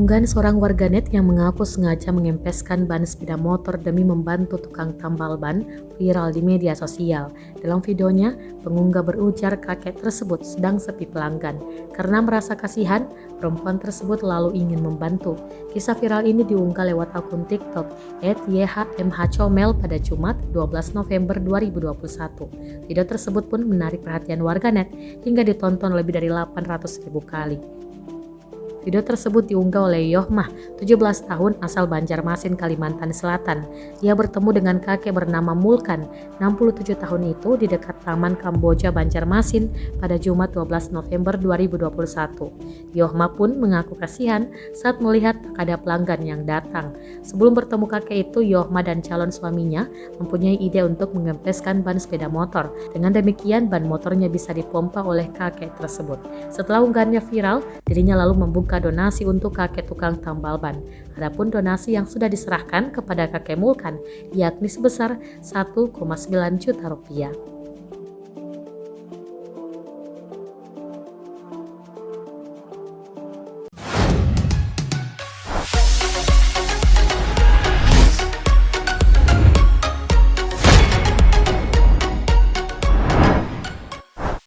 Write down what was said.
Unggahan seorang warganet yang mengaku sengaja mengempeskan ban sepeda motor demi membantu tukang tambal ban viral di media sosial. Dalam videonya, pengunggah berujar kakek tersebut sedang sepi pelanggan. Karena merasa kasihan, perempuan tersebut lalu ingin membantu. Kisah viral ini diunggah lewat akun TikTok @yhmhcomel pada Jumat 12 November 2021. Video tersebut pun menarik perhatian warganet hingga ditonton lebih dari 800.000 kali. Video tersebut diunggah oleh Yohmah, 17 tahun asal Banjarmasin, Kalimantan Selatan. Ia bertemu dengan kakek bernama Mulkan, 67 tahun itu di dekat Taman Kamboja, Banjarmasin pada Jumat 12 November 2021. Yohmah pun mengaku kasihan saat melihat tak ada pelanggan yang datang. Sebelum bertemu kakek itu, Yohmah dan calon suaminya mempunyai ide untuk mengempeskan ban sepeda motor. Dengan demikian, ban motornya bisa dipompa oleh kakek tersebut. Setelah unggahannya viral, dirinya lalu membuka donasi untuk kakek tukang tambal ban. Adapun donasi yang sudah diserahkan kepada kakek Mulkan yakni sebesar 1,9 juta rupiah.